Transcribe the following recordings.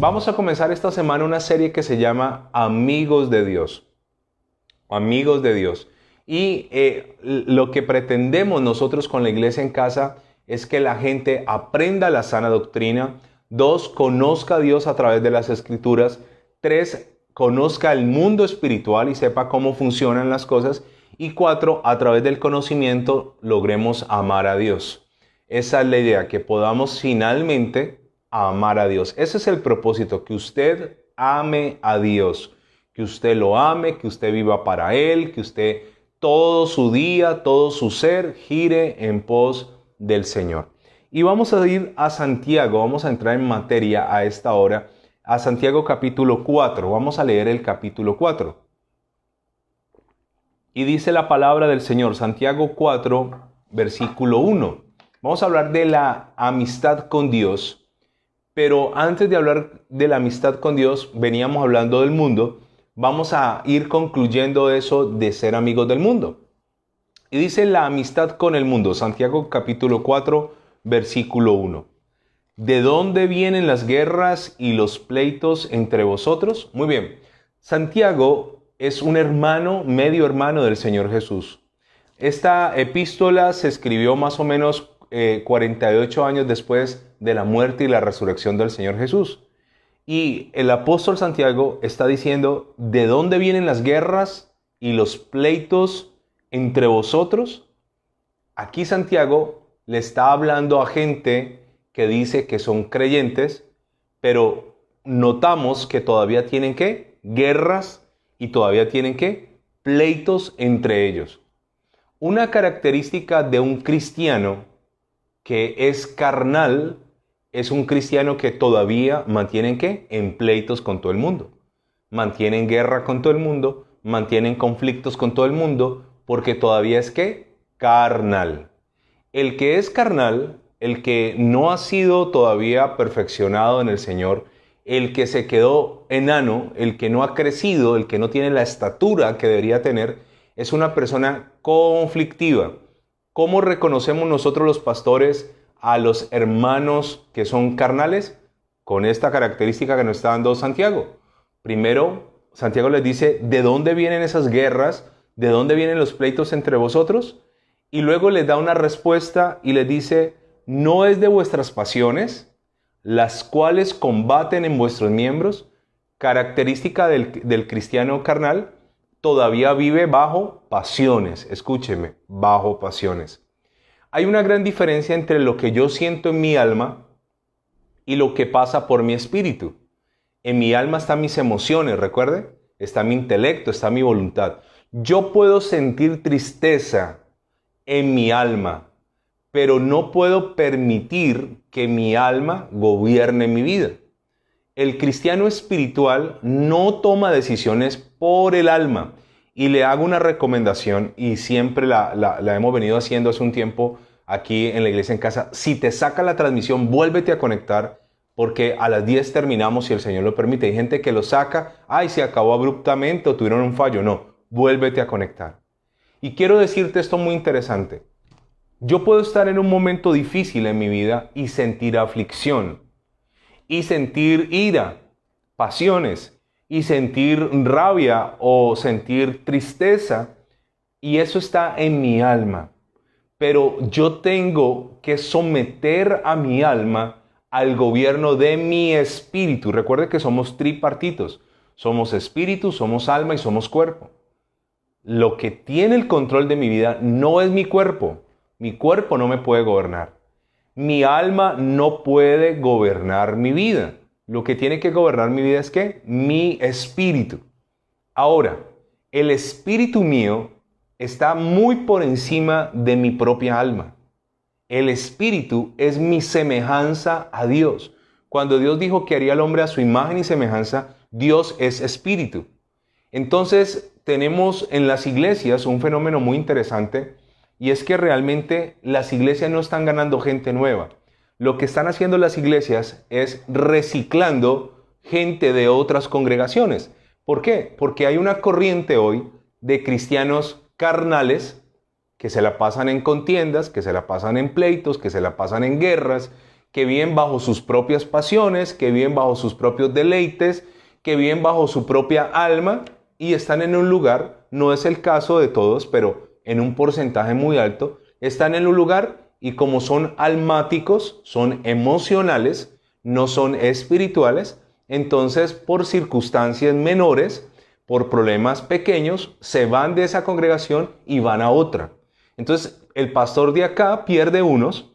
Vamos a comenzar esta semana una serie que se llama Amigos de Dios. Amigos de Dios. Y lo que pretendemos nosotros con la iglesia en casa es que la gente aprenda la sana doctrina. 2, conozca a Dios a través de las Escrituras. 3, conozca el mundo espiritual y sepa cómo funcionan las cosas. Y 4, a través del conocimiento logremos amar a Dios. Esa es la idea, que podamos finalmente amar a Dios. Ese es el propósito, que usted ame a Dios, que usted lo ame, que usted viva para Él, que usted todo su día, todo su ser gire en pos del Señor. Y vamos a ir a Santiago, vamos a entrar en materia a esta hora, a Santiago capítulo 4, vamos a leer el capítulo 4. Y dice la palabra del Señor, Santiago 4, versículo 1. Vamos a hablar de la amistad con Dios. Pero antes de hablar de la amistad con Dios, veníamos hablando del mundo. Vamos a ir concluyendo eso de ser amigos del mundo. Y dice la amistad con el mundo, Santiago capítulo 4, versículo 1. ¿De dónde vienen las guerras y los pleitos entre vosotros? Muy bien, Santiago es un hermano, medio hermano del Señor Jesús. Esta epístola se escribió más o menos 48 años después de la muerte y la resurrección del Señor Jesús. Y el apóstol Santiago está diciendo, ¿de dónde vienen las guerras y los pleitos entre vosotros? Aquí Santiago le está hablando a gente que dice que son creyentes, pero notamos que todavía tienen ¿qué? Guerras y todavía tienen ¿qué? Pleitos entre ellos. Una característica de un cristiano que es carnal, es un cristiano que todavía mantienen ¿qué? En pleitos con todo el mundo. Mantienen guerra con todo el mundo, mantienen conflictos con todo el mundo, porque todavía es ¿qué? Carnal. El que es carnal, el que no ha sido todavía perfeccionado en el Señor, el que se quedó enano, el que no ha crecido, el que no tiene la estatura que debería tener, es una persona conflictiva. ¿Cómo reconocemos nosotros los pastores a los hermanos que son carnales? Con esta característica que nos está dando Santiago. Primero, Santiago les dice, ¿de dónde vienen esas guerras? ¿De dónde vienen los pleitos entre vosotros? Y luego les da una respuesta y les dice, ¿no es de vuestras pasiones, las cuales combaten en vuestros miembros? Característica del cristiano carnal, todavía vive bajo pasiones. Escúcheme, bajo pasiones. Hay una gran diferencia entre lo que yo siento en mi alma y lo que pasa por mi espíritu. En mi alma están mis emociones, recuerde, está mi intelecto, está mi voluntad. Yo puedo sentir tristeza en mi alma, pero no puedo permitir que mi alma gobierne mi vida. El cristiano espiritual no toma decisiones por el alma. Y le hago una recomendación, y siempre la hemos venido haciendo hace un tiempo aquí en la iglesia en casa. Si te saca la transmisión, vuélvete a conectar, porque a las 10 terminamos si el Señor lo permite. Hay gente que lo saca, se acabó abruptamente o tuvieron un fallo. No, vuélvete a conectar. Y quiero decirte esto muy interesante. Yo puedo estar en un momento difícil en mi vida y sentir aflicción, y sentir ira, pasiones, y sentir rabia o sentir tristeza, y eso está en mi alma. Pero yo tengo que someter a mi alma al gobierno de mi espíritu. Recuerde que somos tripartitos. Somos espíritu, somos alma y somos cuerpo. Lo que tiene el control de mi vida no es mi cuerpo. Mi cuerpo no me puede gobernar. Mi alma no puede gobernar mi vida. Lo que tiene que gobernar mi vida es ¿qué? Mi espíritu. Ahora, el espíritu mío está muy por encima de mi propia alma. El espíritu es mi semejanza a Dios. Cuando Dios dijo que haría al hombre a su imagen y semejanza, Dios es espíritu. Entonces, tenemos en las iglesias un fenómeno muy interesante, y es que realmente las iglesias no están ganando gente nueva. Lo que están haciendo las iglesias es reciclando gente de otras congregaciones. ¿Por qué? Porque hay una corriente hoy de cristianos carnales que se la pasan en contiendas, que se la pasan en pleitos, que se la pasan en guerras, que viven bajo sus propias pasiones, que viven bajo sus propios deleites, que viven bajo su propia alma y están en un lugar, no es el caso de todos, pero en un porcentaje muy alto, están en un lugar y como son almáticos, son emocionales, no son espirituales, entonces por circunstancias menores, por problemas pequeños, se van de esa congregación y van a otra. Entonces el pastor de acá pierde unos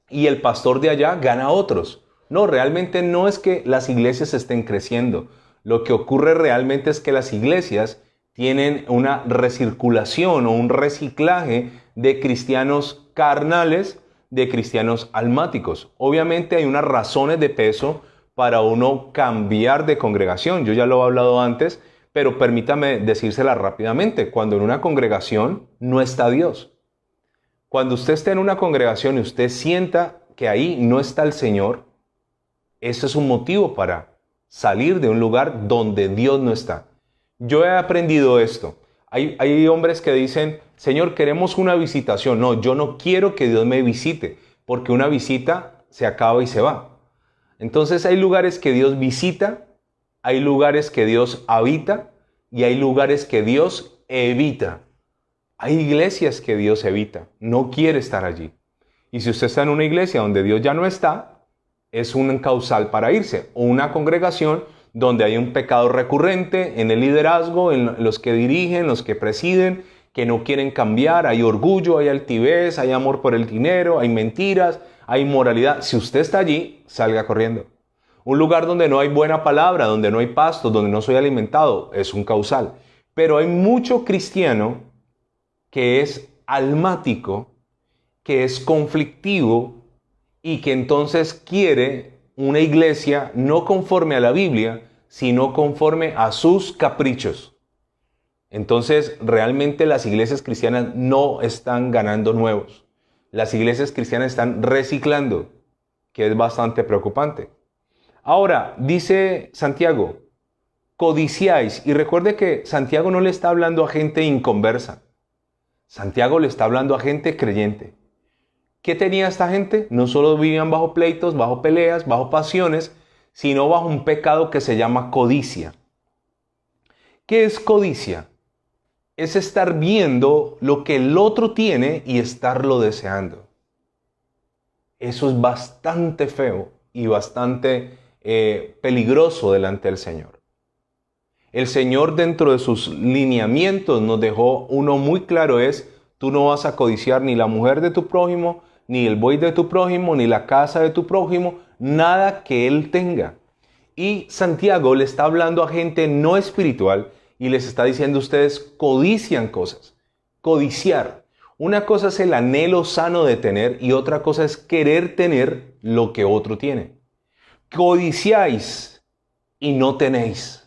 y el pastor de allá gana otros. No, realmente no es que las iglesias estén creciendo. Lo que ocurre realmente es que las iglesias tienen una recirculación o un reciclaje de cristianos carnales, de cristianos almáticos. Obviamente hay unas razones de peso para uno cambiar de congregación. Yo ya lo he hablado antes, pero permítame decírsela rápidamente. Cuando en una congregación no está Dios. Cuando usted esté en una congregación y usted sienta que ahí no está el Señor, eso es un motivo para salir de un lugar donde Dios no está. Yo he aprendido esto. Hay hombres que dicen, Señor, queremos una visitación. No, yo no quiero que Dios me visite, porque una visita se acaba y se va. Entonces hay lugares que Dios visita, hay lugares que Dios habita y hay lugares que Dios evita. Hay iglesias que Dios evita, no quiere estar allí. Y si usted está en una iglesia donde Dios ya no está, es un causal para irse. O una congregación donde hay un pecado recurrente en el liderazgo, en los que dirigen, los que presiden, que no quieren cambiar, hay orgullo, hay altivez, hay amor por el dinero, hay mentiras, hay inmoralidad. Si usted está allí, salga corriendo. Un lugar donde no hay buena palabra, donde no hay pasto, donde no soy alimentado, es un causal. Pero hay mucho cristiano que es almático, que es conflictivo y que entonces quiere una iglesia no conforme a la Biblia, sino conforme a sus caprichos. Entonces, realmente las iglesias cristianas no están ganando nuevos. Las iglesias cristianas están reciclando, que es bastante preocupante. Ahora, dice Santiago, codiciáis. Y recuerde que Santiago no le está hablando a gente inconversa. Santiago le está hablando a gente creyente. ¿Qué tenía esta gente? No solo vivían bajo pleitos, bajo peleas, bajo pasiones, sino bajo un pecado que se llama codicia. ¿Qué es codicia? Es estar viendo lo que el otro tiene y estarlo deseando. Eso es bastante feo y bastante peligroso delante del Señor. El Señor, dentro de sus lineamientos, nos dejó uno muy claro: es: tú no vas a codiciar ni la mujer de tu prójimo, ni el buey de tu prójimo, ni la casa de tu prójimo, nada que él tenga. Y Santiago le está hablando a gente no espiritual y les está diciendo: ustedes codician cosas. Codiciar. Una cosa es el anhelo sano de tener y otra cosa es querer tener lo que otro tiene. Codiciáis y no tenéis.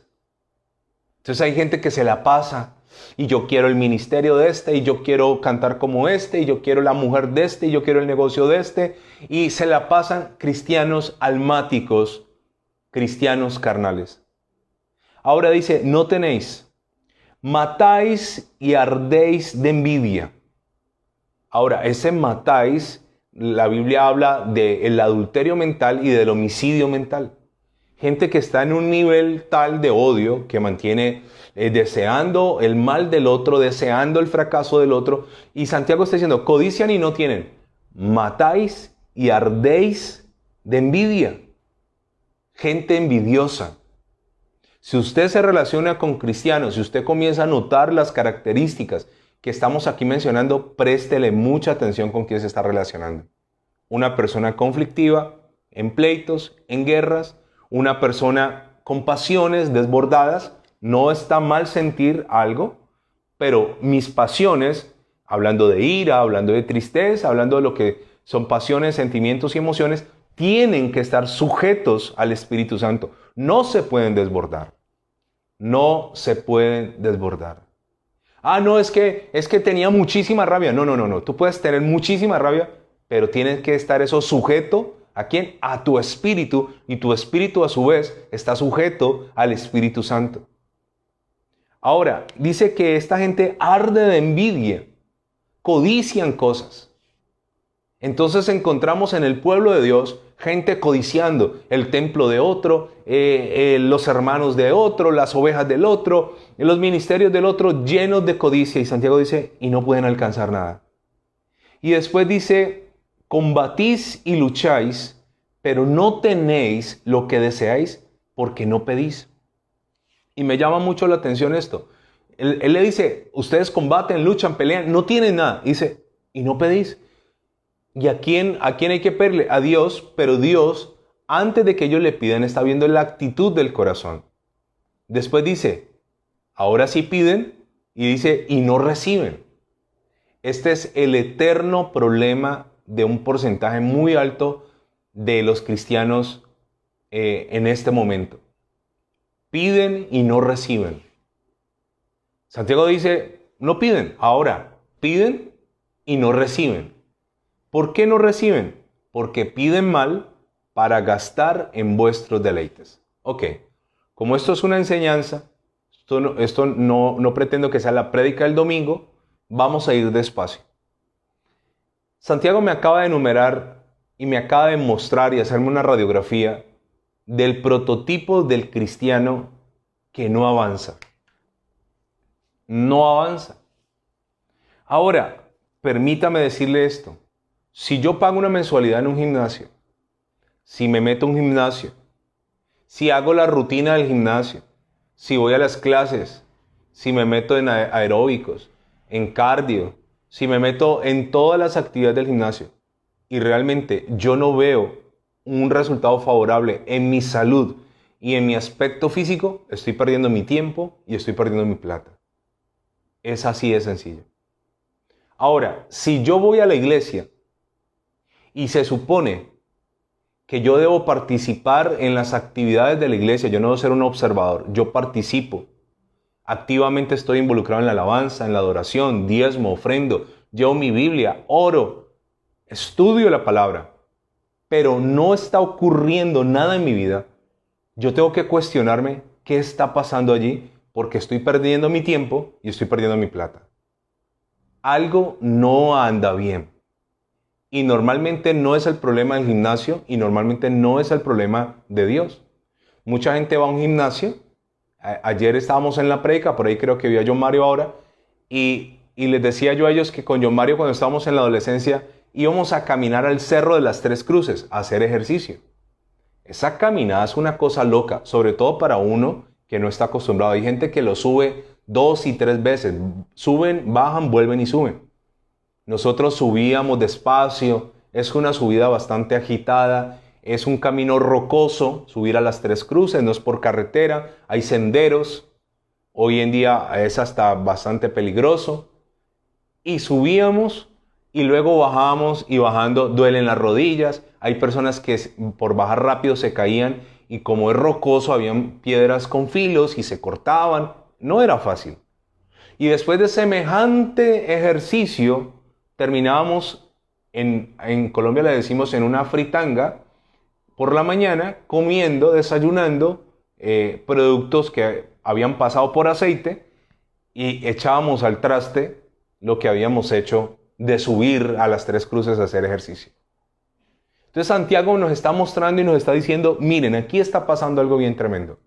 Entonces hay gente que se la pasa y yo quiero el ministerio de este y yo quiero cantar como este y yo quiero la mujer de este y yo quiero el negocio de este, y se la pasan cristianos almáticos, cristianos carnales. Ahora dice: no tenéis, matáis y ardéis de envidia. Ahora, ese matáis, la Biblia habla del adulterio mental y del homicidio mental. Gente que está en un nivel tal de odio que mantiene deseando el mal del otro, deseando el fracaso del otro. Y Santiago está diciendo: codician y no tienen, matáis y ardéis de envidia. Gente envidiosa. Si usted se relaciona con cristianos, si usted comienza a notar las características que estamos aquí mencionando, préstele mucha atención con quién se está relacionando. Una persona conflictiva, en pleitos, en guerras, una persona con pasiones desbordadas. No está mal sentir algo, pero mis pasiones, hablando de ira, hablando de tristeza, hablando de lo que son pasiones, sentimientos y emociones, tienen que estar sujetos al Espíritu Santo. No se pueden desbordar. No se pueden desbordar. Ah, no, es que tenía muchísima rabia. No. Tú puedes tener muchísima rabia, pero tienes que estar eso sujeto. ¿A quién? A tu espíritu, y tu espíritu a su vez está sujeto al Espíritu Santo. Ahora, dice que esta gente arde de envidia. codician cosas. Entonces encontramos en el pueblo de Dios gente codiciando el templo de otro, los hermanos de otro, las ovejas del otro, los ministerios del otro, llenos de codicia. Y Santiago dice, y no pueden alcanzar nada. Y después dice, combatís y lucháis, pero no tenéis lo que deseáis porque no pedís. Y me llama mucho la atención esto. Él le dice, ustedes combaten, luchan, pelean, no tienen nada. Y dice, y no pedís. ¿Y a quién hay que pedirle? A Dios, pero Dios, antes de que ellos le pidan, está viendo la actitud del corazón. Después dice, ahora sí piden, y dice, y no reciben. Este es el eterno problema de un porcentaje muy alto de los cristianos en este momento. Piden y no reciben. Santiago dice, no piden, ahora piden y no reciben. ¿Por qué no reciben? Porque piden mal para gastar en vuestros deleites. Ok, como esto es una enseñanza, esto no pretendo que sea la prédica del domingo, vamos a ir despacio. Santiago me acaba de enumerar y me acaba de mostrar y hacerme una radiografía del prototipo del cristiano que no avanza. No avanza. Ahora, permítame decirle esto. Si yo pago una mensualidad en un gimnasio, si me meto a un gimnasio, si hago la rutina del gimnasio, si voy a las clases, si me meto en aeróbicos, en cardio, si me meto en todas las actividades del gimnasio y realmente yo no veo un resultado favorable en mi salud y en mi aspecto físico, estoy perdiendo mi tiempo y estoy perdiendo mi plata. Es así de sencillo. Ahora, si yo voy a la iglesia y se supone que yo debo participar en las actividades de la iglesia, yo no debo ser un observador, yo participo. Activamente estoy involucrado en la alabanza, en la adoración, diezmo, ofrendo, llevo mi Biblia, oro, estudio la palabra, pero no está ocurriendo nada en mi vida. Yo tengo que cuestionarme qué está pasando allí porque estoy perdiendo mi tiempo y estoy perdiendo mi plata. Algo no anda bien. Y normalmente no es el problema del gimnasio y normalmente no es el problema de Dios. Mucha gente va a un gimnasio. Ayer estábamos en la prédica, por ahí creo que vi a John Mario ahora, y les decía yo a ellos que con John Mario cuando estábamos en la adolescencia íbamos a caminar al Cerro de las Tres Cruces a hacer ejercicio. Esa caminada es una cosa loca, sobre todo para uno que no está acostumbrado. Hay gente que lo sube 2 y 3 veces, suben, bajan, vuelven y suben. Nosotros subíamos despacio, es una subida bastante agitada, es un camino rocoso, subir a las Tres Cruces, no es por carretera, hay senderos, hoy en día es hasta bastante peligroso. Y subíamos y luego bajábamos y bajando duelen las rodillas, hay personas que por bajar rápido se caían y como es rocoso habían piedras con filos y se cortaban, no era fácil. Y después de semejante ejercicio, terminábamos, en Colombia le decimos en una fritanga, por la mañana comiendo, desayunando productos que habían pasado por aceite y echábamos al traste lo que habíamos hecho de subir a las Tres Cruces a hacer ejercicio. Entonces Santiago nos está mostrando y nos está diciendo, miren, aquí está pasando algo bien tremendo.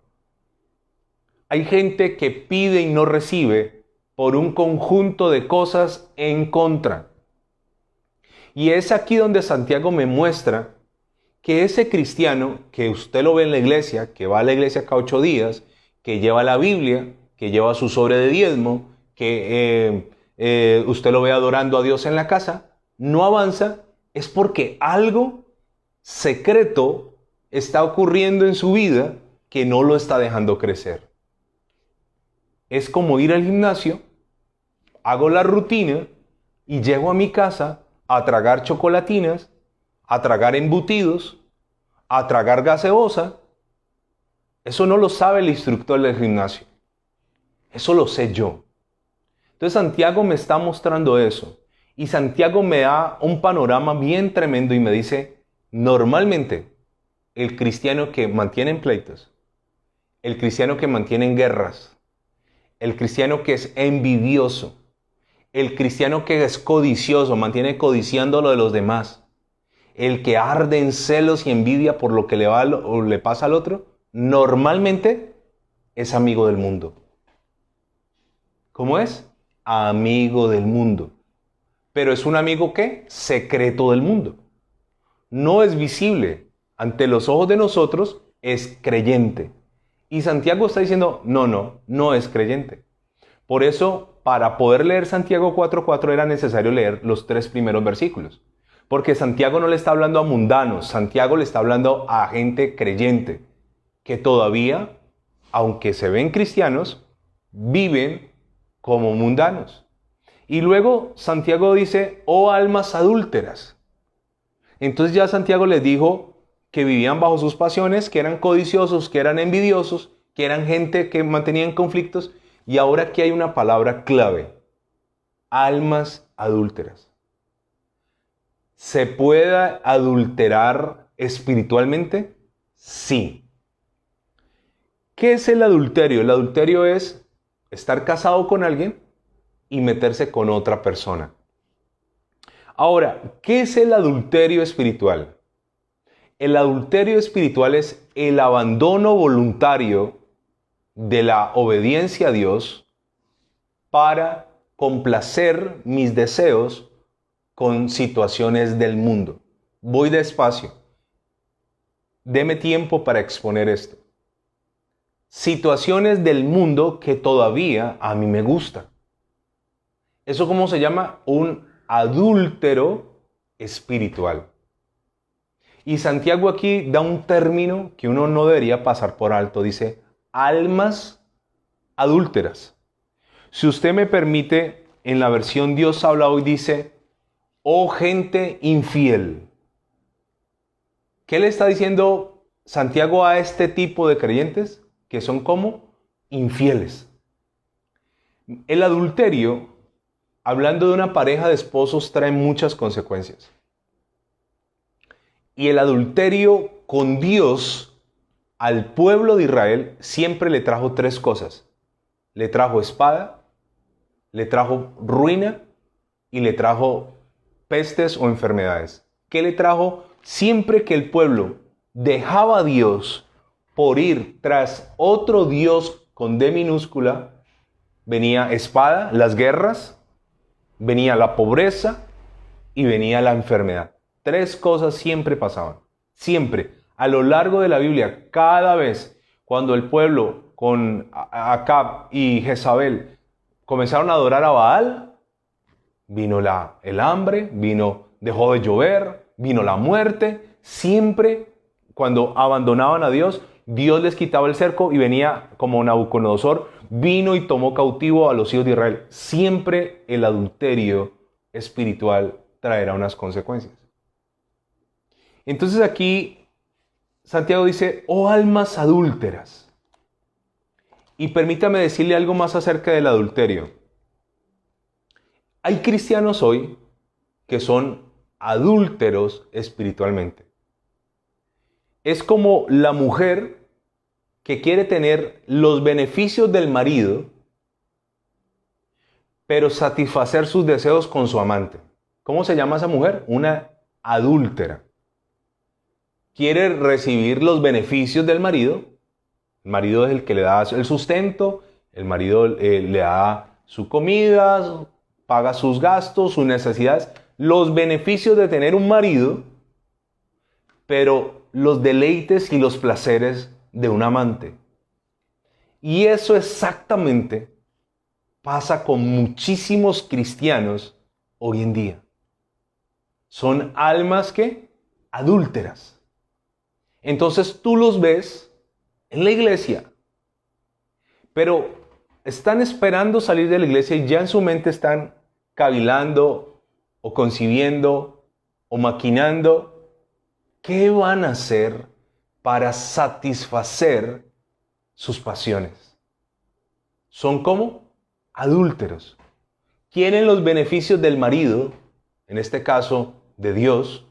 Hay gente que pide y no recibe por un conjunto de cosas en contra. Y es aquí donde Santiago me muestra que ese cristiano, que usted lo ve en la iglesia, que va a la iglesia cada 8 días, que lleva la Biblia, que lleva su sobre de diezmo, que usted lo ve adorando a Dios en la casa, no avanza, es porque algo secreto está ocurriendo en su vida que no lo está dejando crecer. Es como ir al gimnasio, hago la rutina y llego a mi casa a tragar chocolatinas, a tragar embutidos, a tragar gaseosa. Eso no lo sabe el instructor del gimnasio. Eso lo sé yo. Entonces Santiago me está mostrando eso. Y Santiago me da un panorama bien tremendo y me dice, normalmente el cristiano que mantiene en pleitos, el cristiano que mantiene en guerras, el cristiano que es envidioso, El cristiano que es codicioso, mantiene codiciando lo de los demás. El que arde en celos y envidia por lo que le pasa al otro, normalmente es amigo del mundo. ¿Cómo es? Amigo del mundo. Pero es un amigo ¿qué? Secreto del mundo. No es visible. Ante los ojos de nosotros es creyente. Y Santiago está diciendo, no es creyente. Por eso, para poder leer Santiago 4:4 era necesario leer los 3 primeros versículos. Porque Santiago no le está hablando a mundanos, Santiago le está hablando a gente creyente, que todavía, aunque se ven cristianos, viven como mundanos. Y luego Santiago dice, oh almas adúlteras. Entonces ya Santiago les dijo que vivían bajo sus pasiones, que eran codiciosos, que eran envidiosos, que eran gente que mantenían conflictos. Y ahora aquí hay una palabra clave, almas adúlteras. ¿Se puede adulterar espiritualmente? Sí. ¿Qué es el adulterio? El adulterio es estar casado con alguien y meterse con otra persona. Ahora, ¿qué es el adulterio espiritual? El adulterio espiritual es el abandono voluntario de la obediencia a Dios para complacer mis deseos con situaciones del mundo. Voy despacio. Deme tiempo para exponer esto. Situaciones del mundo que todavía a mí me gustan. ¿Eso cómo se llama? Un adúltero espiritual. Y Santiago aquí da un término que uno no debería pasar por alto. Dice, almas adúlteras. Si usted me permite, en la versión Dios habla hoy dice, oh gente infiel. ¿Qué le está diciendo Santiago a este tipo de creyentes? Que son como infieles. El adulterio, hablando de una pareja de esposos, trae muchas consecuencias. Y el adulterio con Dios al pueblo de Israel siempre le trajo 3 cosas. Le trajo espada, le trajo ruina y le trajo pestes o enfermedades. ¿Qué le trajo? Siempre que el pueblo dejaba a Dios por ir tras otro Dios con D minúscula, venía espada, las guerras, venía la pobreza y venía la enfermedad. 3 cosas siempre pasaban. Siempre. A lo largo de la Biblia, cada vez cuando el pueblo con Acab y Jezabel comenzaron a adorar a Baal, vino el hambre, dejó de llover, vino la muerte. Siempre cuando abandonaban a Dios, Dios les quitaba el cerco y venía como Nabucodonosor, vino y tomó cautivo a los hijos de Israel. Siempre el adulterio espiritual traerá unas consecuencias. Entonces aquí Santiago dice, oh almas adúlteras. Y permítame decirle algo más acerca del adulterio. Hay cristianos hoy que son adúlteros espiritualmente. Es como la mujer que quiere tener los beneficios del marido, pero satisfacer sus deseos con su amante. ¿Cómo se llama esa mujer? Una adúltera. Quiere recibir los beneficios del marido. El marido es el que le da el sustento, el marido le da su comida, paga sus gastos, sus necesidades, los beneficios de tener un marido, pero los deleites y los placeres de un amante. Y eso exactamente pasa con muchísimos cristianos hoy en día. Son almas que adúlteras. Entonces tú los ves en la iglesia, pero están esperando salir de la iglesia y ya en su mente están cavilando o concibiendo o maquinando qué van a hacer para satisfacer sus pasiones. Son como adúlteros. Quieren los beneficios del marido, en este caso de Dios,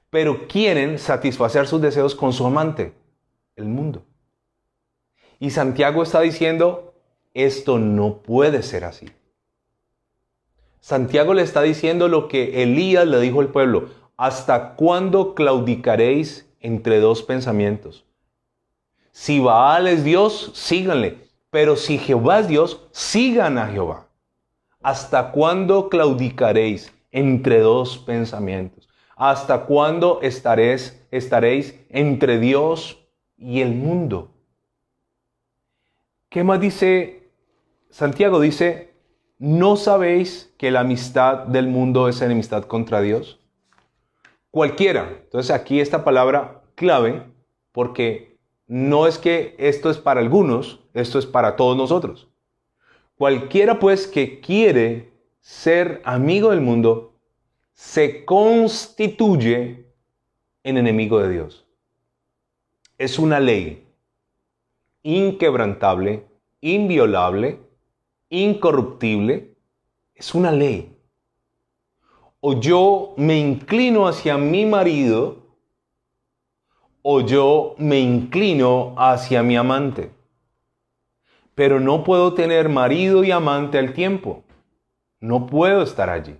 pero quieren satisfacer sus deseos con su amante, el mundo. Y Santiago está diciendo, esto no puede ser así. Santiago le está diciendo lo que Elías le dijo al pueblo. ¿Hasta cuándo claudicaréis entre dos pensamientos? Si Baal es Dios, síganle. Pero si Jehová es Dios, sigan a Jehová. ¿Hasta cuándo claudicaréis entre dos pensamientos? ¿Hasta cuándo estaréis entre Dios y el mundo? ¿Qué más dice Santiago? Dice, ¿no sabéis que la amistad del mundo es enemistad contra Dios? Cualquiera. Entonces aquí esta palabra clave, porque no es que esto es para algunos, esto es para todos nosotros. Cualquiera pues que quiere ser amigo del mundo, se constituye en enemigo de Dios. Es una ley inquebrantable, inviolable, incorruptible. Es una ley. O yo me inclino hacia mi marido, o yo me inclino hacia mi amante. Pero no puedo tener marido y amante al tiempo. No puedo estar allí.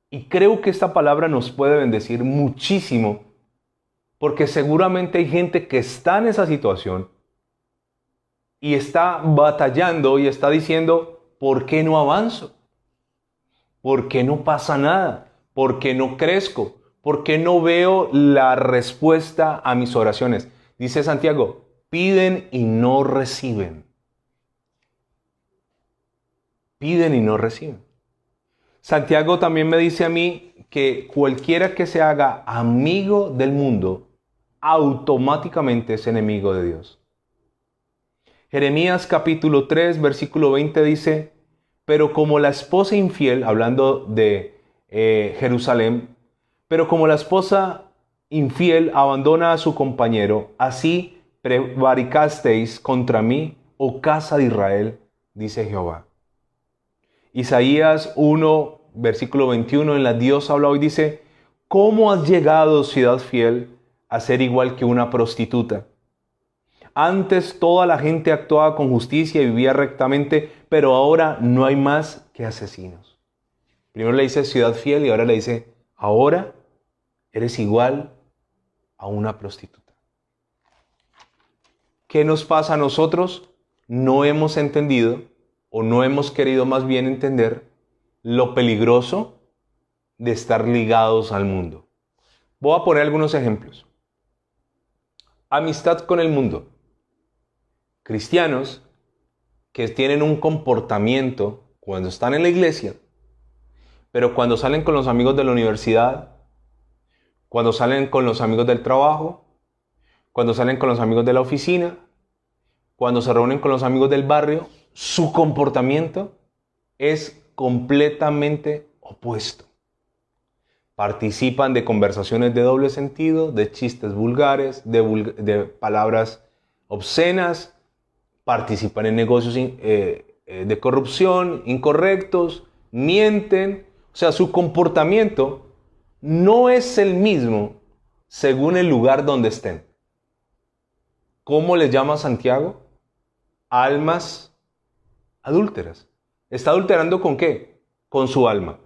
Y creo que esta palabra nos puede bendecir muchísimo, porque seguramente hay gente que está en esa situación y está batallando y está diciendo, ¿por qué no avanzo? ¿Por qué no pasa nada? ¿Por qué no crezco? ¿Por qué no veo la respuesta a mis oraciones? Dice Santiago, piden y no reciben. Piden y no reciben. Santiago también me dice a mí que cualquiera que se haga amigo del mundo, automáticamente es enemigo de Dios. Jeremías capítulo 3, versículo 20 dice, pero como la esposa infiel, hablando de Jerusalén, pero como la esposa infiel abandona a su compañero, así prevaricasteis contra mí, oh casa de Israel, dice Jehová. Isaías 1, versículo 21, en la Dios habla hoy, dice, ¿cómo has llegado, ciudad fiel, a ser igual que una prostituta? Antes toda la gente actuaba con justicia y vivía rectamente, pero ahora no hay más que asesinos. Primero le dice ciudad fiel y ahora le dice, ahora eres igual a una prostituta. ¿Qué nos pasa a nosotros? No hemos entendido, o no hemos querido más bien entender, lo peligroso de estar ligados al mundo. Voy a poner algunos ejemplos. Amistad con el mundo. Cristianos que tienen un comportamiento cuando están en la iglesia, pero cuando salen con los amigos de la universidad, cuando salen con los amigos del trabajo, cuando salen con los amigos de la oficina, cuando se reúnen con los amigos del barrio, su comportamiento es completamente opuesto. Participan de conversaciones de doble sentido, de chistes vulgares, de palabras obscenas, participan en negocios de corrupción, incorrectos, mienten. O sea, su comportamiento no es el mismo según el lugar donde estén. ¿Cómo les llama Santiago? Almas adúlteras. ¿Está adulterando con qué? Con su alma.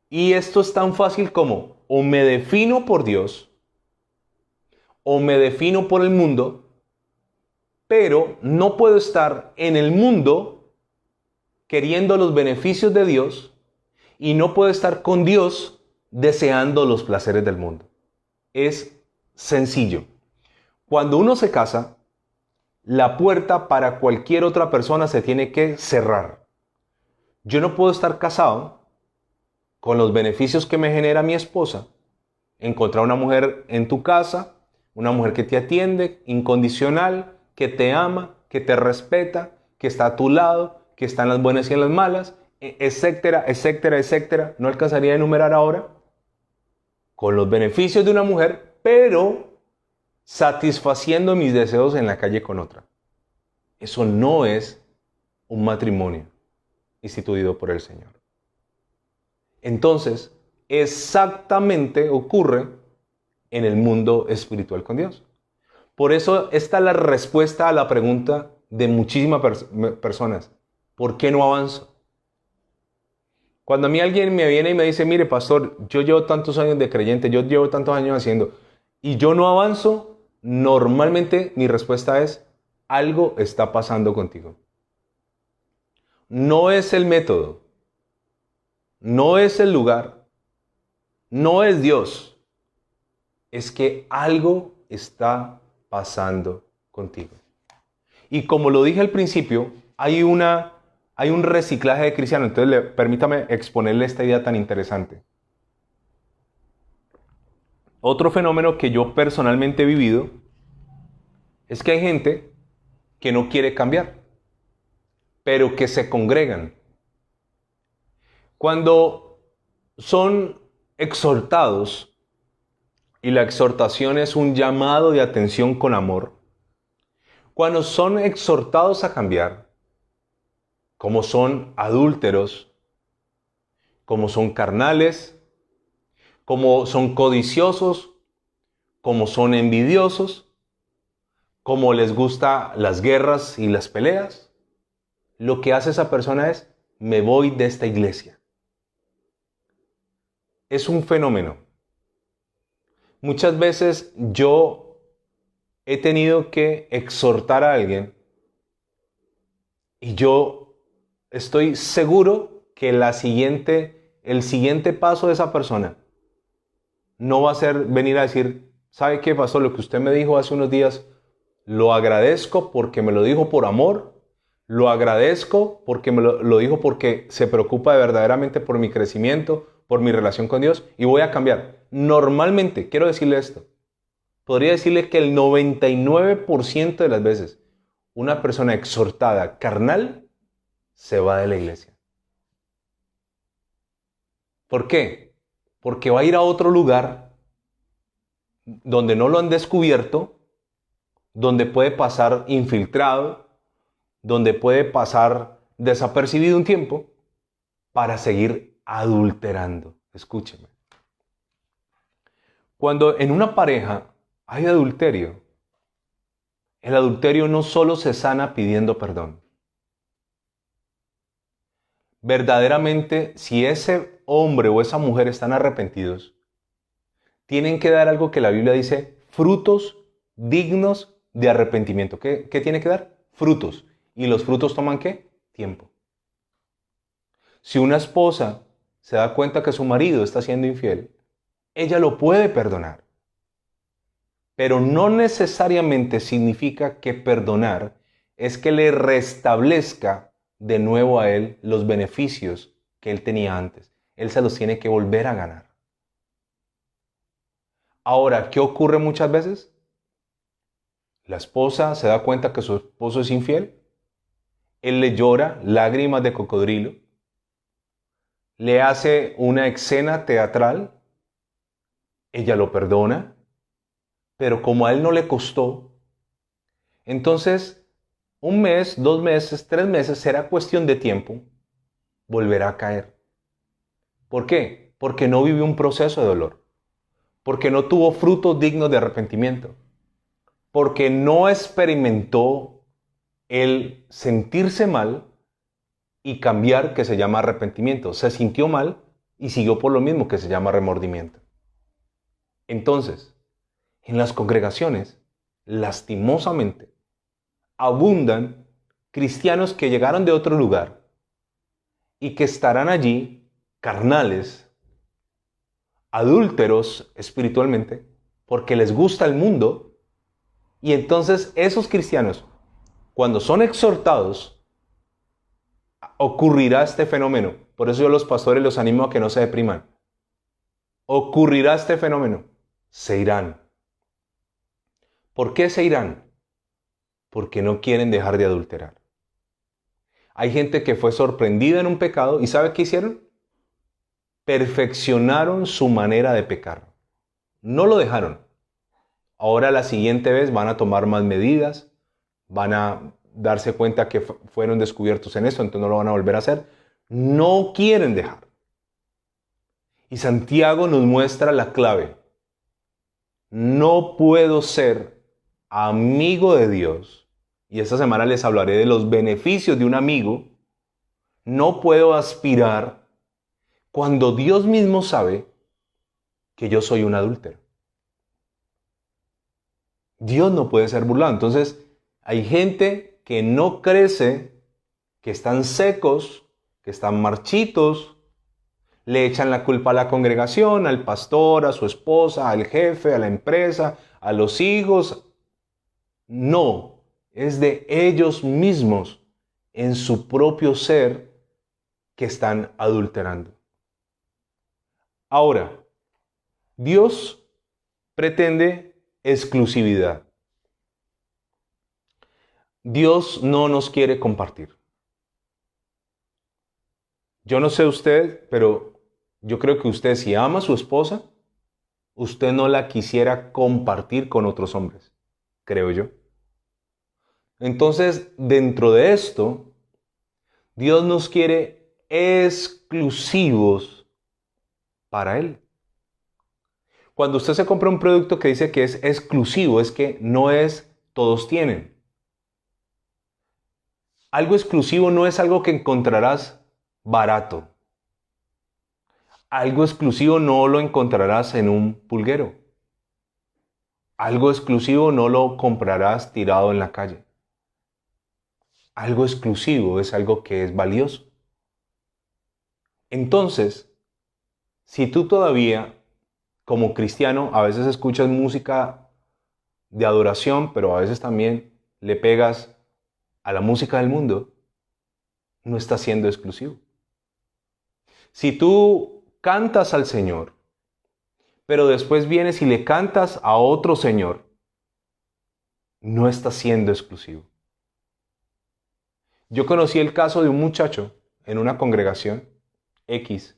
Y esto es tan fácil como o me defino por Dios o me defino por el mundo, pero no puedo estar en el mundo queriendo los beneficios de Dios y no puedo estar con Dios deseando los placeres del mundo. Es sencillo. Cuando uno se casa, la puerta para cualquier otra persona se tiene que cerrar. Yo no puedo estar casado con los beneficios que me genera mi esposa, encontrar una mujer en tu casa, una mujer que te atiende, incondicional, que te ama, que te respeta, que está a tu lado, que está en las buenas y en las malas, etcétera, etcétera, etcétera. No alcanzaría a enumerar ahora. Con los beneficios de una mujer, pero satisfaciendo mis deseos en la calle con otra. Eso no es un matrimonio instituido por el Señor. Entonces, exactamente ocurre en el mundo espiritual con Dios. Por eso esta es la respuesta a la pregunta de muchísimas personas. ¿Por qué no avanzo? Cuando a mí alguien me viene y me dice, mire, pastor, yo llevo tantos años de creyente, yo llevo tantos años haciendo, y yo no avanzo, normalmente mi respuesta es, algo está pasando contigo. No es el método, no es el lugar, no es Dios, es que algo está pasando contigo. Y como lo dije al principio, hay un reciclaje de cristianos. Entonces, permítame exponerle esta idea tan interesante. Otro fenómeno que yo personalmente he vivido es que hay gente que no quiere cambiar, pero que se congregan. Cuando son exhortados, y la exhortación es un llamado de atención con amor, cuando son exhortados a cambiar, como son adúlteros, como son carnales, como son codiciosos, como son envidiosos, como les gusta las guerras y las peleas, lo que hace esa persona es, me voy de esta iglesia. Es un fenómeno. Muchas veces yo he tenido que exhortar a alguien y yo estoy seguro que el siguiente paso de esa persona no va a ser venir a decir, ¿sabe qué pasó? Lo que usted me dijo hace unos días, lo agradezco porque me lo dijo por amor, lo agradezco porque me lo dijo porque se preocupa verdaderamente por mi crecimiento, por mi relación con Dios y voy a cambiar. Normalmente, quiero decirle esto, podría decirle que el 99% de las veces una persona exhortada carnal se va de la iglesia. ¿Por qué? Porque va a ir a otro lugar donde no lo han descubierto, donde puede pasar infiltrado, donde puede pasar desapercibido un tiempo para seguir adulterando. Escúcheme. Cuando en una pareja hay adulterio, el adulterio no solo se sana pidiendo perdón. Verdaderamente, si ese hombre o esa mujer están arrepentidos, tienen que dar algo que la Biblia dice, frutos dignos de arrepentimiento. ¿Qué tiene que dar? Frutos. ¿Y los frutos toman qué? Tiempo. Si una esposa se da cuenta que su marido está siendo infiel, ella lo puede perdonar. Pero no necesariamente significa que perdonar es que le restablezca de nuevo a él los beneficios que él tenía antes. Él se los tiene que volver a ganar. Ahora, ¿qué ocurre muchas veces? La esposa se da cuenta que su esposo es infiel. Él le llora lágrimas de cocodrilo. Le hace una escena teatral. Ella lo perdona. Pero como a él no le costó, entonces 1 mes, 2 meses, 3 meses, será cuestión de tiempo, volverá a caer. ¿Por qué? Porque no vivió un proceso de dolor. Porque no tuvo frutos dignos de arrepentimiento. Porque no experimentó el sentirse mal y cambiar, que se llama arrepentimiento. Se sintió mal y siguió por lo mismo, que se llama remordimiento. Entonces, en las congregaciones, lastimosamente, abundan cristianos que llegaron de otro lugar y que estarán allí carnales, adúlteros espiritualmente, porque les gusta el mundo. Y entonces esos cristianos, cuando son exhortados, ocurrirá este fenómeno. Por eso yo a los pastores los animo a que no se depriman. Ocurrirá este fenómeno. Se irán. ¿Por qué se irán? Porque no quieren dejar de adulterar. Hay gente que fue sorprendida en un pecado y ¿sabe qué hicieron? Perfeccionaron su manera de pecar. No lo dejaron. Ahora la siguiente vez van a tomar más medidas, van a darse cuenta que fueron descubiertos en esto, entonces no lo van a volver a hacer. No quieren dejar. Y Santiago nos muestra la clave. No puedo ser amigo de Dios, y esta semana les hablaré de los beneficios de un amigo. No puedo aspirar cuando Dios mismo sabe que yo soy un adúltero? Dios no puede ser burlado. Entonces, hay gente que no crece, que están secos, que están marchitos, le echan la culpa a la congregación, al pastor, a su esposa, al jefe, a la empresa, a los hijos. No, es de ellos mismos, en su propio ser, que están adulterando. Ahora, Dios pretende exclusividad. Dios no nos quiere compartir. Yo no sé usted, pero yo creo que usted, si ama a su esposa, usted no la quisiera compartir con otros hombres, creo yo. Entonces, dentro de esto, Dios nos quiere exclusivos para Él. Cuando usted se compra un producto que dice que es exclusivo, es que no es todos tienen. Algo exclusivo no es algo que encontrarás barato. Algo exclusivo no lo encontrarás en un pulguero. Algo exclusivo no lo comprarás tirado en la calle. Algo exclusivo es algo que es valioso. Entonces, si tú todavía, como cristiano, a veces escuchas música de adoración, pero a veces también le pegas a la música del mundo, no estás siendo exclusivo. Si tú cantas al Señor, pero después vienes y le cantas a otro Señor, no estás siendo exclusivo. Yo conocí el caso de un muchacho en una congregación X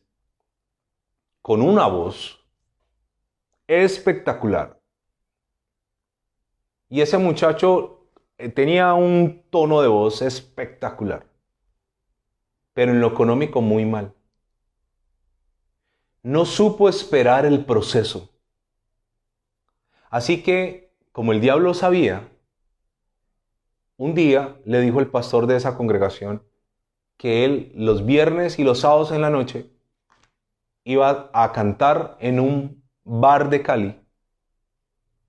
con una voz espectacular. Y ese muchacho tenía un tono de voz espectacular, pero en lo económico muy mal. No supo esperar el proceso. Así que, como el diablo sabía, un día le dijo el pastor de esa congregación que él los viernes y los sábados en la noche iba a cantar en un bar de Cali,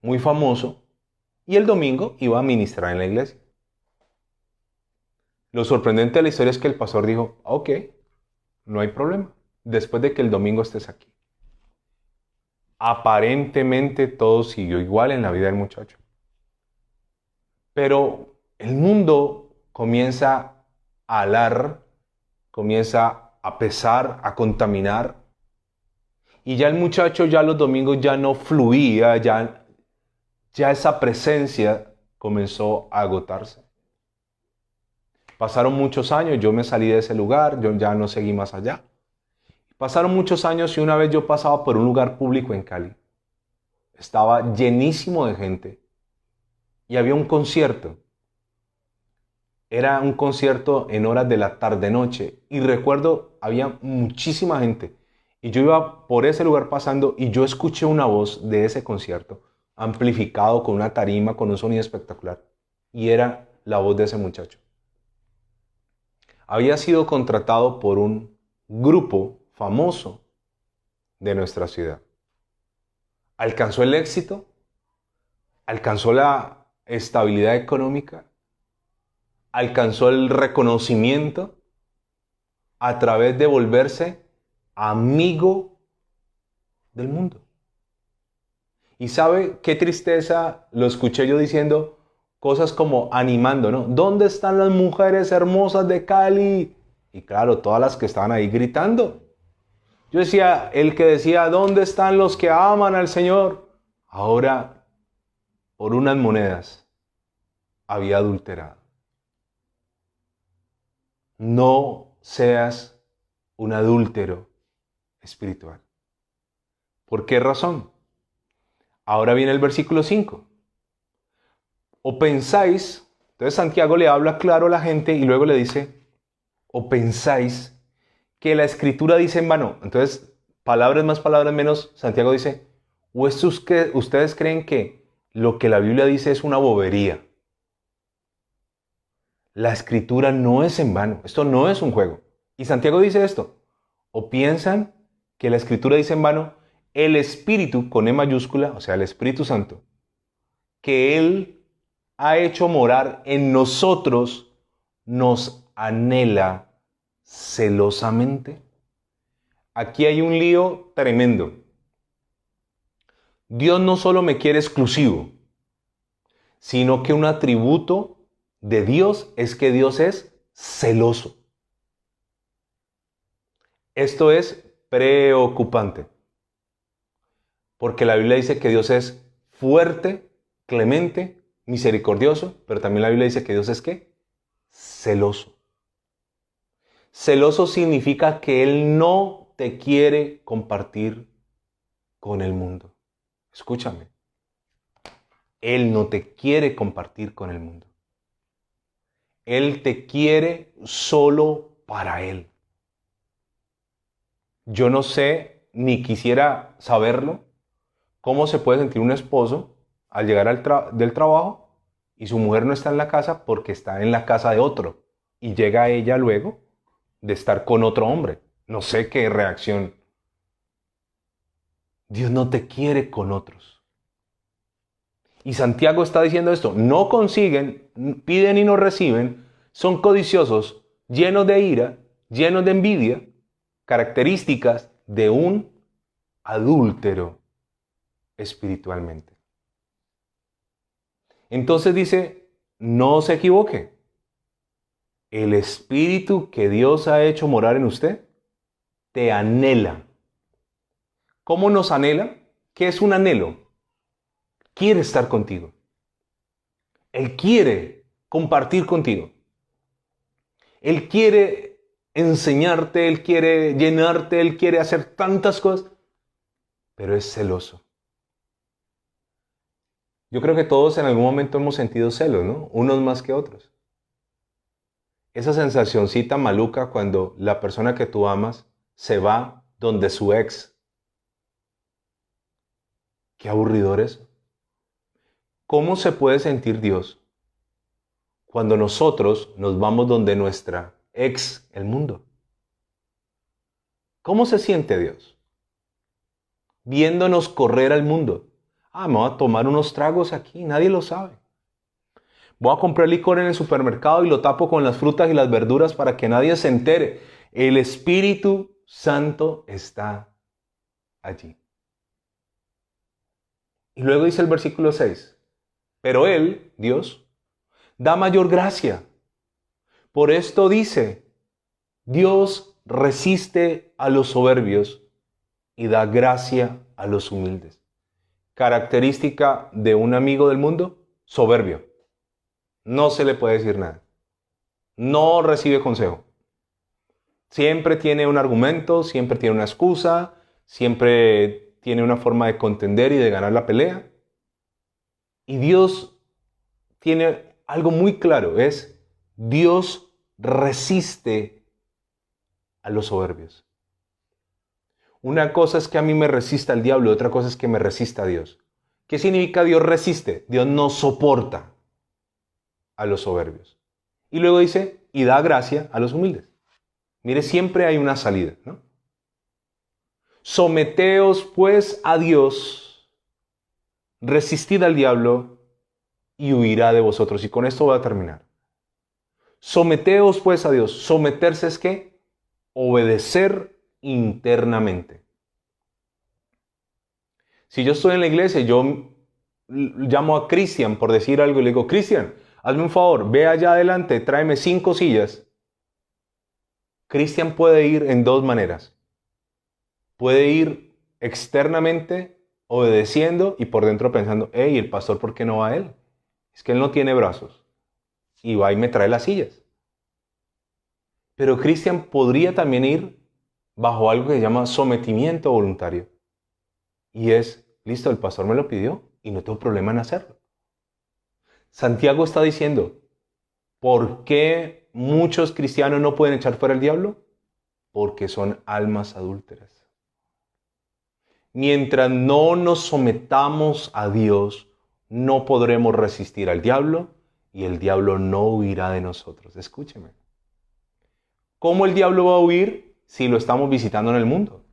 muy famoso, y el domingo iba a ministrar en la iglesia. Lo sorprendente de la historia es que el pastor dijo, ok, no hay problema, después de que el domingo estés aquí. Aparentemente todo siguió igual en la vida del muchacho. Pero el mundo comienza a alar, comienza a pesar, a contaminar. Y ya el muchacho ya los domingos ya no fluía, ya esa presencia comenzó a agotarse. Pasaron muchos años, yo me salí de ese lugar, yo ya no seguí más allá. Pasaron muchos años y una vez yo pasaba por un lugar público en Cali. Estaba llenísimo de gente y había un concierto. Era un concierto en horas de la tarde-noche y recuerdo, había muchísima gente. Y yo iba por ese lugar pasando y yo escuché una voz de ese concierto, amplificado con una tarima, con un sonido espectacular. Y era la voz de ese muchacho. Había sido contratado por un grupo famoso de nuestra ciudad. Alcanzó el éxito, alcanzó la estabilidad económica, alcanzó el reconocimiento a través de volverse amigo del mundo. Y sabe qué tristeza, lo escuché yo diciendo cosas como animando, ¿no? ¿Dónde están las mujeres hermosas de Cali? Y claro, todas las que estaban ahí gritando. Yo decía, el que decía, ¿dónde están los que aman al Señor? Ahora, por unas monedas, había adulterado. No seas un adúltero espiritual. ¿Por qué razón? Ahora viene el versículo 5. O pensáis, entonces Santiago le habla claro a la gente y luego le dice, o pensáis que la escritura dice en vano. Entonces, palabras más, palabras menos, Santiago dice, o es que ustedes creen que lo que la Biblia dice es una bobería. La escritura no es en vano, esto no es un juego. Y Santiago dice esto, o piensan que la Escritura dice en vano, el Espíritu, con E mayúscula, o sea, el Espíritu Santo, que Él ha hecho morar en nosotros, nos anhela celosamente. Aquí hay un lío tremendo. Dios no solo me quiere exclusivo, sino que un atributo de Dios es que Dios es celoso. Esto es preocupante, porque la Biblia dice que Dios es fuerte, clemente, misericordioso, pero también la Biblia dice que Dios es ¿qué? Celoso. Celoso significa que Él no te quiere compartir con el mundo. Escúchame. Él no te quiere compartir con el mundo. Él te quiere solo para Él. Yo no sé, ni quisiera saberlo, cómo se puede sentir un esposo al llegar del trabajo y su mujer no está en la casa porque está en la casa de otro y llega ella luego de estar con otro hombre. No sé qué reacción. Dios no te quiere con otros. Y Santiago está diciendo esto, no consiguen, piden y no reciben, son codiciosos, llenos de ira, llenos de envidia, características de un adúltero espiritualmente. Entonces dice, no se equivoque, el espíritu que Dios ha hecho morar en usted te anhela. ¿Cómo nos anhela? ¿Qué es un anhelo? Quiere estar contigo. Él quiere compartir contigo. Él quiere enseñarte, Él quiere llenarte, Él quiere hacer tantas cosas, pero es celoso. Yo creo que todos en algún momento hemos sentido celos, ¿no? Unos más que otros. Esa sensacioncita maluca cuando la persona que tú amas se va donde su ex. Qué aburridor es. ¿Cómo se puede sentir Dios cuando nosotros nos vamos donde nuestra ex, el mundo? ¿Cómo se siente Dios? Viéndonos correr al mundo. Me voy a tomar unos tragos aquí, nadie lo sabe. Voy a comprar licor en el supermercado y lo tapo con las frutas y las verduras para que nadie se entere. El Espíritu Santo está allí. Y luego dice el versículo 6. Pero Él, Dios, da mayor gracia. Por esto dice, Dios resiste a los soberbios y da gracia a los humildes. Característica de un amigo del mundo, soberbio. No se le puede decir nada. No recibe consejo. Siempre tiene un argumento, siempre tiene una excusa, siempre tiene una forma de contender y de ganar la pelea. Y Dios tiene algo muy claro, es Dios resiste a los soberbios. Una cosa es que a mí me resista el diablo, otra cosa es que me resista a Dios. ¿Qué significa Dios resiste? Dios no soporta a los soberbios. Y luego dice, y da gracia a los humildes. Mire, siempre hay una salida, ¿no? Someteos pues a Dios, resistid al diablo y huirá de vosotros. Y con esto voy a terminar. Someteos pues a Dios. Someterse es ¿qué? Obedecer internamente. Si yo estoy en la iglesia y yo llamo a Cristian por decir algo y le digo, Cristian, hazme un favor, ve allá adelante, tráeme 5 sillas. Cristian puede ir en dos maneras. Puede ir externamente obedeciendo y por dentro pensando, hey, el pastor, ¿por qué no va a él? Es que él no tiene brazos. Y va y me trae las sillas. Pero Cristian podría también ir bajo algo que se llama sometimiento voluntario. Y es, listo, el pastor me lo pidió y no tengo problema en hacerlo. Santiago está diciendo, ¿por qué muchos cristianos no pueden echar fuera el diablo? Porque son almas adúlteras. Mientras no nos sometamos a Dios, no podremos resistir al diablo y el diablo no huirá de nosotros. Escúcheme. ¿Cómo el diablo va a huir si lo estamos visitando en el mundo?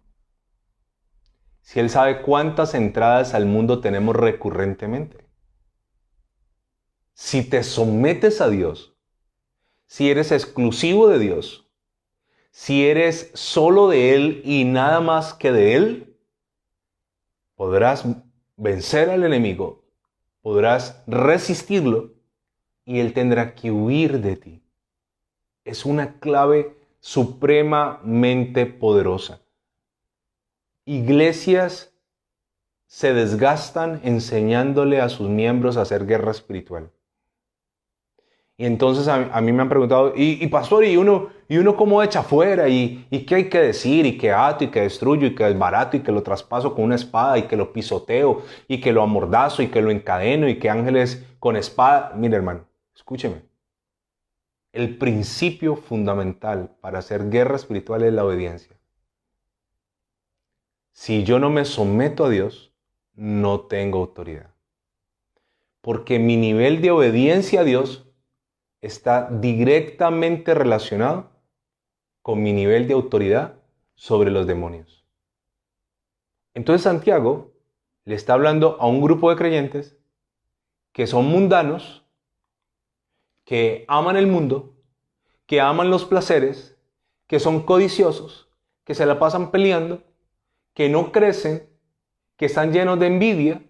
si Él sabe cuántas entradas al mundo tenemos recurrentemente? Si te sometes a Dios, si eres exclusivo de Dios, si eres solo de Él y nada más que de Él, podrás vencer al enemigo, podrás resistirlo y Él tendrá que huir de ti. Es una clave supremamente poderosa. Iglesias se desgastan enseñándole a sus miembros a hacer guerra espiritual. Y entonces a mí me han preguntado, y pastor, ¿y uno cómo echa fuera? ¿Y qué hay que decir? ¿Y qué ato? ¿Y qué destruyo? ¿Y qué desbarato? ¿Y que lo traspaso con una espada? ¿Y que lo pisoteo? ¿Y que lo amordazo? ¿Y que lo encadeno? ¿Y que ángeles con espada? Mire, hermano, escúcheme. El principio fundamental para hacer guerra espiritual es la obediencia. Si yo no me someto a Dios, no tengo autoridad. Porque mi nivel de obediencia a Dios está directamente relacionado con mi nivel de autoridad sobre los demonios. Entonces Santiago le está hablando a un grupo de creyentes que son mundanos, que aman el mundo, que aman los placeres, que son codiciosos, que se la pasan peleando, que no crecen, que están llenos de envidia,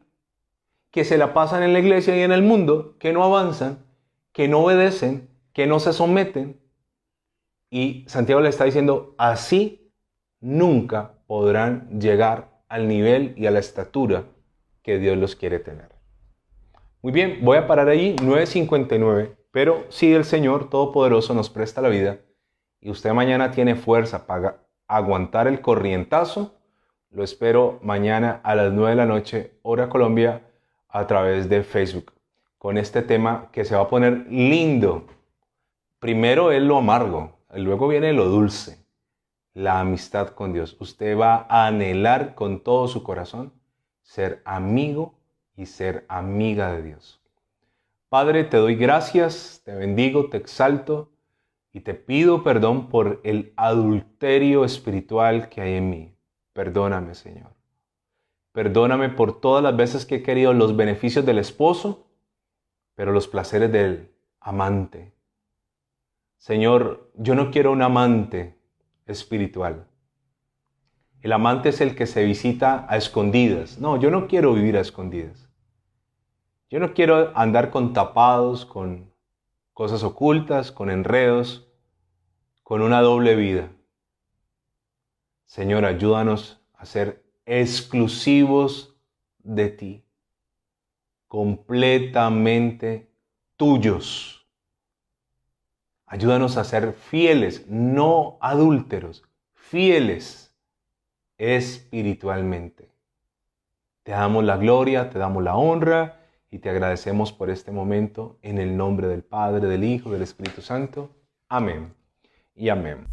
que se la pasan en la iglesia y en el mundo, que no avanzan, que no obedecen, que no se someten. Y Santiago le está diciendo, así nunca podrán llegar al nivel y a la estatura que Dios los quiere tener. Muy bien, voy a parar ahí, 9:59, pero si el Señor Todopoderoso nos presta la vida y usted mañana tiene fuerza para aguantar el corrientazo, lo espero mañana a las 9 de la noche, hora Colombia, a través de Facebook, con este tema que se va a poner lindo. Primero es lo amargo, luego viene lo dulce, la amistad con Dios. Usted va a anhelar con todo su corazón ser amigo y ser amiga de Dios. Padre, te doy gracias, te bendigo, te exalto y te pido perdón por el adulterio espiritual que hay en mí. Perdóname, Señor. Perdóname por todas las veces que he querido los beneficios del esposo, pero los placeres del amante. Señor, yo no quiero un amante espiritual. El amante es el que se visita a escondidas. No, yo no quiero vivir a escondidas. Yo no quiero andar con tapados, con cosas ocultas, con enredos, con una doble vida. Señor, ayúdanos a ser exclusivos de ti, completamente tuyos. Ayúdanos a ser fieles, no adúlteros, fieles espiritualmente. Te damos la gloria, te damos la honra y te agradecemos por este momento en el nombre del Padre, del Hijo y del Espíritu Santo. Amén y amén.